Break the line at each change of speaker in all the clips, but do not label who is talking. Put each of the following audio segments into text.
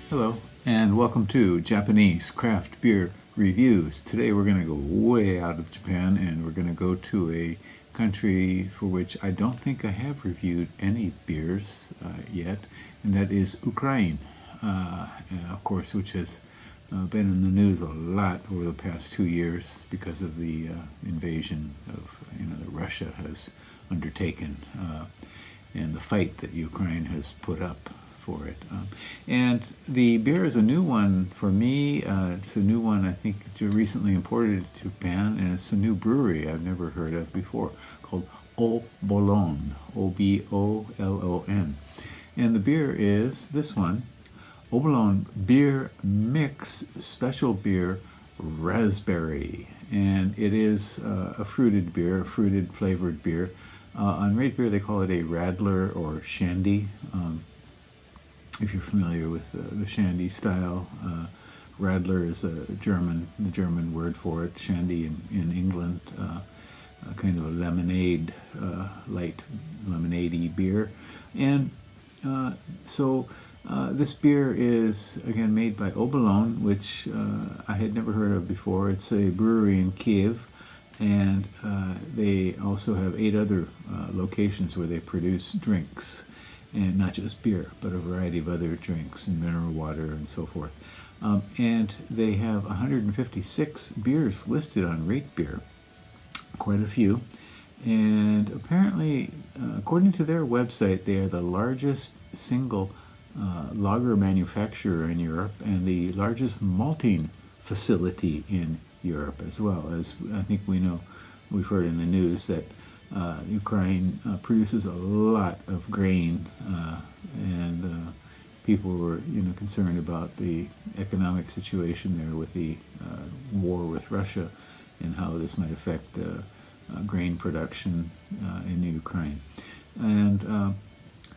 Hello, and welcome to Japanese Craft Beer Reviews. Today we're going to go way out of Japan and we're going to go to a country for which I don't think I have reviewed any beers yet, and that is Ukraine, of course, which has been in the news a lot over the past 2 years because of the invasion of that Russia has undertaken and the fight that Ukraine has put up for it. And the beer is a new one for me. It's a new one, I think, recently imported to Japan, and it's a new brewery I've never heard of before called Obolon, Obolon. And the beer is this one, Obolon Beer Mix Special Beer Raspberry. And it is a fruited beer, a fruited flavored beer. On Rate Beer, they call it a Radler or Shandy. If you're familiar with the Shandy style, Radler is the German word for it. Shandy in England, kind of a lemonade, light lemonade-y beer. And so this beer is, again, made by Obolon, which I had never heard of before. It's a brewery in Kiev, and they also have 8 other locations where they produce drinks. And not just beer, but a variety of other drinks and mineral water and so forth. And they have 156 beers listed on Rate Beer, quite a few. And apparently, according to their website, they are the largest single lager manufacturer in Europe and the largest malting facility in Europe as well. As I think we've heard in the news that Ukraine produces a lot of grain, and people were, concerned about the economic situation there with the war with Russia and how this might affect grain production in Ukraine. And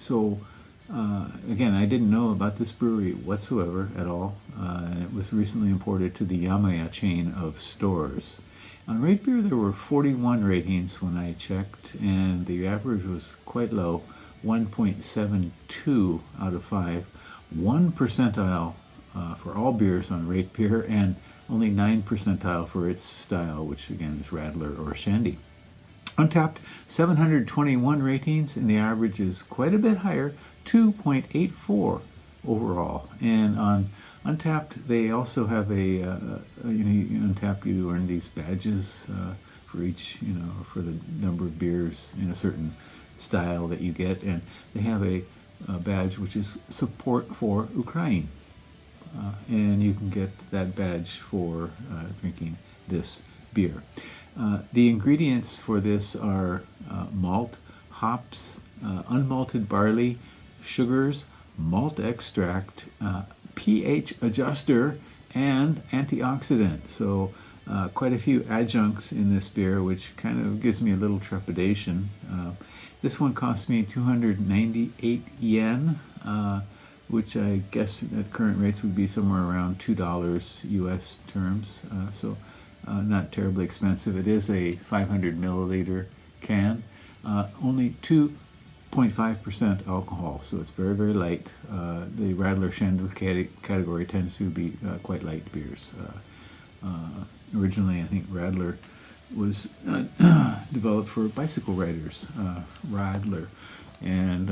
so, again, I didn't know about this brewery whatsoever at all, and it was recently imported to the Yamaya chain of stores. On Rate Beer, there were 41 ratings when I checked, and the average was quite low, 1.72 out of 5, 1 percentile for all beers on Rate Beer, and only 9 percentile for its style, which again is Radler or Shandy. Untapped, 721 ratings, and the average is quite a bit higher, 2.84 overall. And on Untapped, they also have Untapped, you earn these badges for each, for the number of beers in a certain style that you get, and they have a badge which is support for Ukraine, and you can get that badge for drinking this beer. The ingredients for this are malt, hops, unmalted barley, sugars, malt extract, pH adjuster, and antioxidant. So quite a few adjuncts in this beer, which kind of gives me a little trepidation. This one cost me 298 yen, which I guess at current rates would be somewhere around $2 US terms. So not terribly expensive. It is a 500 milliliter can, only 2.5% alcohol, so it's very, very light. The Radler Shandy category tends to be quite light beers. Originally, I think Radler was developed for bicycle riders, Radler, and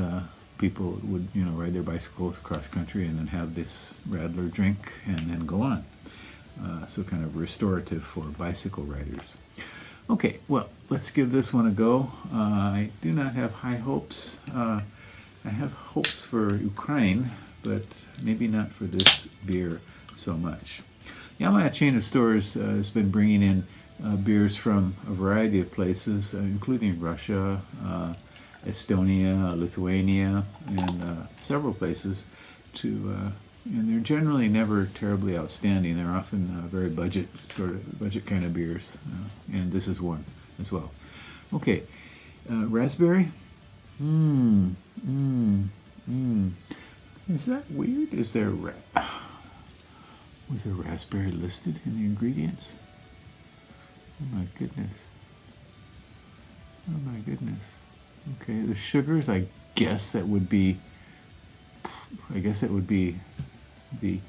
people would ride their bicycles across country and then have this Radler drink and then go on. So kind of restorative for bicycle riders. Okay, well, let's give this one a go. I do not have high hopes. I have hopes for Ukraine, but maybe not for this beer so much. Yamaya chain of stores has been bringing in beers from a variety of places, including Russia, Estonia, Lithuania, and several places and they're generally never terribly outstanding. They're often very budget kind of beers, and this is one as well. Okay, raspberry. Is that weird? Was there raspberry listed in the ingredients? Oh my goodness. Oh my goodness. Okay, the sugars, I guess that would be the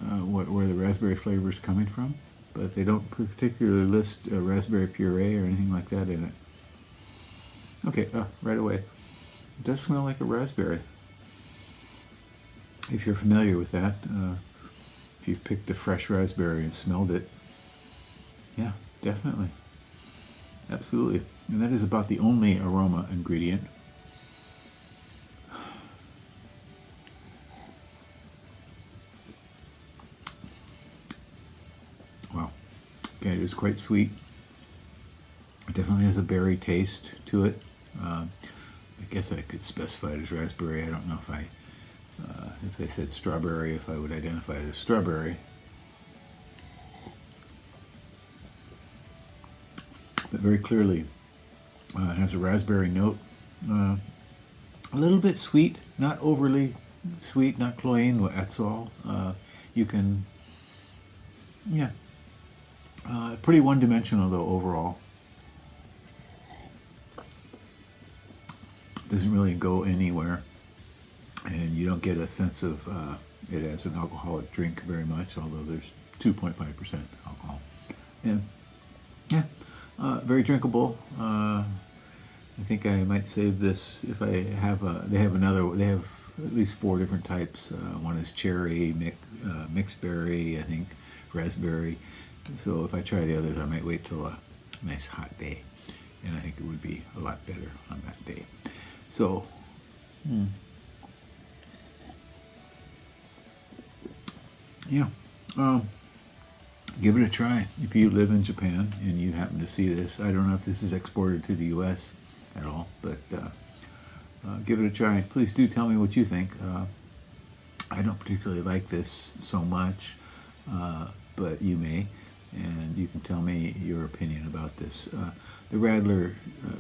where the raspberry flavor is coming from, but they don't particularly list raspberry puree or anything like that in it. Okay, right away. It does smell like a raspberry. If you're familiar with that, if you've picked a fresh raspberry and smelled it, yeah, definitely. Absolutely. And that is about the only aroma ingredient. Wow. Okay, it is quite sweet. It definitely has a berry taste to it. I guess I could specify it as raspberry. I don't know if they said strawberry, if I would identify it as strawberry. But very clearly, it has a raspberry note. A little bit sweet, not overly sweet, not cloying at all. You can, yeah. Pretty one-dimensional though overall. Doesn't really go anywhere, and you don't get a sense of it as an alcoholic drink very much, although there's 2.5% alcohol. And yeah, very drinkable. I think I might save this if I have they have at least 4 different types. One is cherry, mixed berry, I think raspberry. So if I try the others, I might wait till a nice hot day, and I think it would be a lot better on that day. So, yeah, give it a try if you live in Japan and you happen to see this. I don't know if this is exported to the U.S. at all, but give it a try. Please do tell me what you think. I don't particularly like this so much, but you may, and you can tell me your opinion about this. The Radler,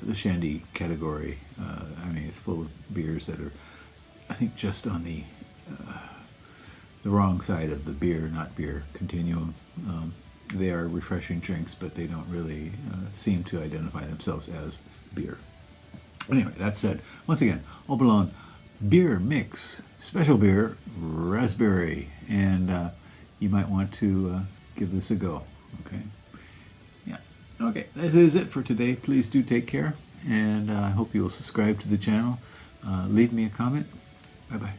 the Shandy category, I mean, it's full of beers that are, I think, just on the wrong side of the beer, not beer continuum. They are refreshing drinks, but they don't really seem to identify themselves as beer. Anyway, that said, once again, Obolon Beer Mix, special beer, raspberry, and you might want to give this a go, okay? Yeah, okay, that is it for today. Please do take care, and I hope you will subscribe to the channel. Leave me a comment. Bye-bye.